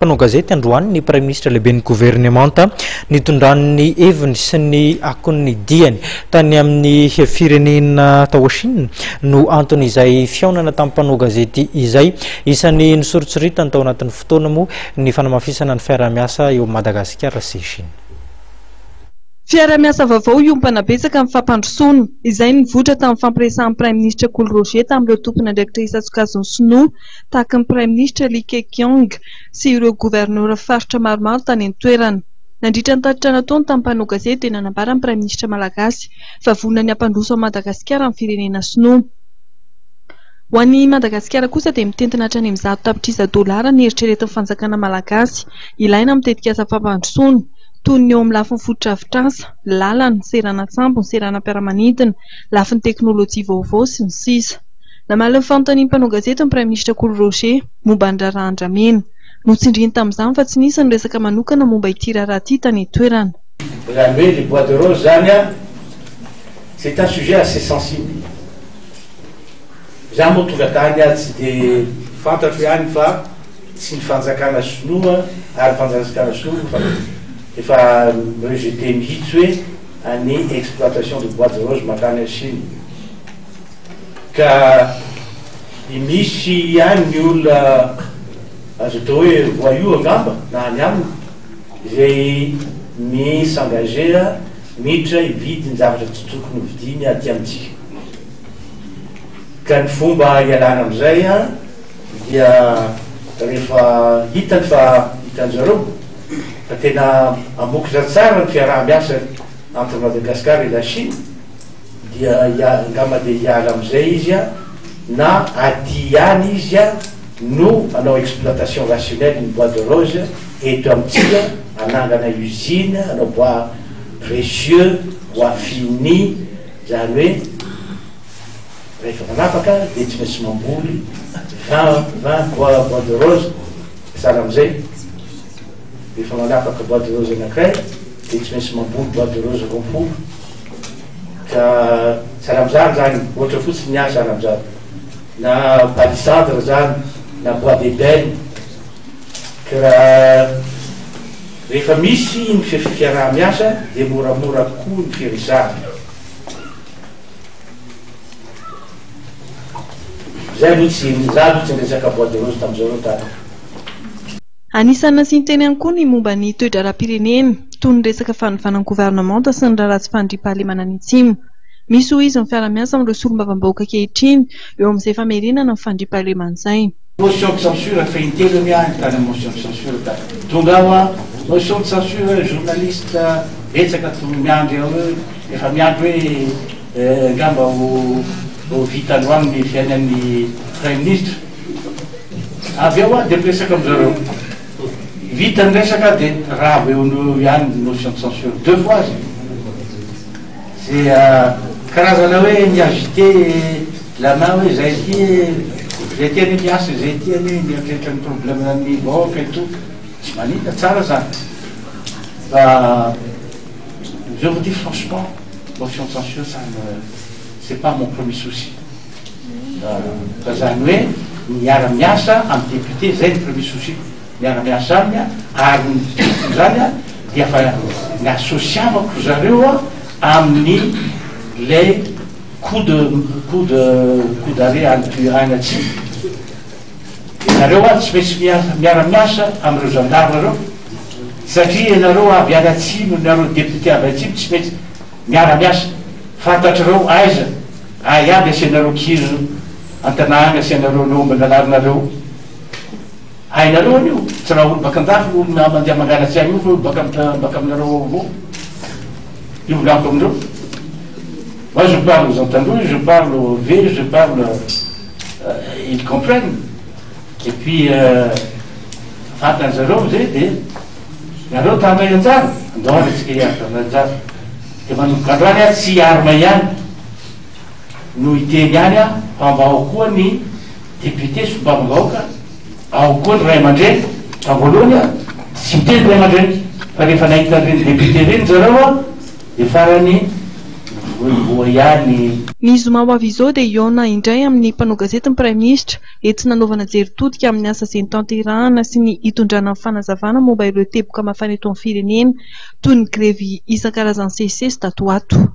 mpanao gazety androany ny prime ministre lehibe ny gouvernementa nitondran'ny heviny sy ny akon'ny diany tany amin'ny firenena tao Chine no antony izay fiaonana tamin'ny mpanao gazety izay isan'ny nisoritsoritany tao anatin'ny fotoana moa ny fanamafisana ny fiaramiasa eo Madagasikara sy Chine. Fiaramiasa vaovao iompana betsaka amin'ny fampandrosoana izay nivoatra tamin'ny fampiresahan'ny prime ministre Cool Roger tamin'ireo tompona andraikitra Tsokajiny Sinoa tahaka ny prime ministre Lee Keqiang sy ireo gouverneur faritra maromaro tany an-toerana. Nandritra ny tatitrana taona tamin'ny mpanao gazety dia nanambara ny prime ministre malagasy fa vonona ny hampandroso ao Madagasikara amin'ny firenena Sinoa. Ho an'ny Madagasikara kosa dia mitentina hatrany amin'ny 100 tapitrisa dolara ny eritreretin'ny fanjakana malagasy ilaina mitetika asa fampandrosoana toy ny eo amin'ny lafiny fototra-avitrasa, lalana, seranatsambo, seranam-piaramanidina, lafiny teknôlôjia vaovao sy ny sisa. Namaly ny fanontanian'ny mpanao gazety ny prime ministre Cool Roger momba ny raharaha andramena. Notsindriany tamin'izany fa tsy nisy ny resaka manokana momba ity raharaha ity tany an-toerana. Les bois de rose, c'est un sujet assez sensible. Za moa tonga tany tsy dia fantatro ihany fa tsy ny fanjakana Sinoa ary fanjakana Sinoa efa rejeté mihitsy hoe any exploitation de bois de rose makany à Chine. Ka misy ihany ny olona azo atao hoe voyou angamba na any aminy izay misengagé miditra hividy ny zavatra tsy tokony hovidiny aty amintsika. Ka ny fomba ialana amin'izay dia rehefa hitany fa hitan'zareo fa tena amokitra tsara ny fiaraha-miasa entre Madagascar et la Chine dia angamba dia hiala amin'izay izy na aty ihany izy no anao exploitation rationnelle ny bois de rose eto amintsika anangana usine anao bois précieux bois fini zany hoe rehefa manapaka dia tsy maintsy mamboly 20 bois de rose sara amin'izay rehefa manapaka bois de rose anankiray dia tsy maintsy mamboly bois de rose roapolo ka sara amin'izany zany ohatra fotsiny ny asa amin'izany na palissandre zany na bois d'ébène ka raha rehefa misy ny fiaraha-miasa dia moramora koa ny firesahana. Zay mihitsy nizaly tsy resaka bois de rose tamin'izao tany. Anisan'ny nasiany ihany koa ny momba ny toe-draram-pirenena toy ny resaka fanovanan'ny gouvernementa sy ny raharatsy fandriam-pahalemana ny Atsimo. Misy ho izy ny fiara-miasa amin'ireo solombavambahoaka ankehitriny eo amin'izay famerenana ny fandriam-pahalemana izay. Motion de censure fait intelo miany tany motion de censure tany. Tonga ao motion de censure journaliste betsaka miandry ao efa miandry hoe angamba ho vita loany ny fiainan'ny prime ministre. Avy eo dia miresaka amin'zareo. Vita ny resaka dia raha eo ihany motion de censure deux fois. C'est karazana hoe miagité la main hoe zay ty zay ty any miasa zay ty any mieritreritra ny problème amin'ny vahoaka et tout tsy manina tsara zany fa je vous dis franchement motion de censure ça c'est pas mon premier souci fa zany hoe miara-miasa amin'ny député zay ny premier souci miara-miasa aminy ary ny zany dia fa ny associavako zareo amin'ny les coups d'arrêt any Atsimo. Nareo tsy maintsy miara-miasa amin'ireo gendarme reo satria nareo avy any Atsimo nareo député avy Atsimo tsy maintsy miara-miasa fantatrareo aiza ay aby asianareo kizo an-tanàna asianareo lomba nalarinareo hainareo an'io tsy raha olo baka andafy olo mandeha mangalatsy any io fa olo baka aminareo avao io volaniko amindreo. Moi je parle aux entendus, je parle aux vieux, je parle, ils comprennent. Et puis, fantany zareo zay dia nareo tamay anjara andao resika hiaraka anjara dia manomboka androany tsy arma ihany no hiteny ihany fa mba ao koa ny député sombavambahoaka ao koa ny ray aman-dreny fa voalohany tsy miteny ray aman-dreny fa rehefa nahita reny député reny zareo dia farany voa ihany. Ny zoma ho avy izao dia iona indray amin'ny mpanao gazety ny praiminisitra etsy nanaovana jeritodika amin'ny asa izay ny tanterahana sy ny hitondrana amin'ny fanazavana momba ireo teboka mafana eto amin'ny firenena toy ny grevy isan-karazany sesisesy tato ho ato.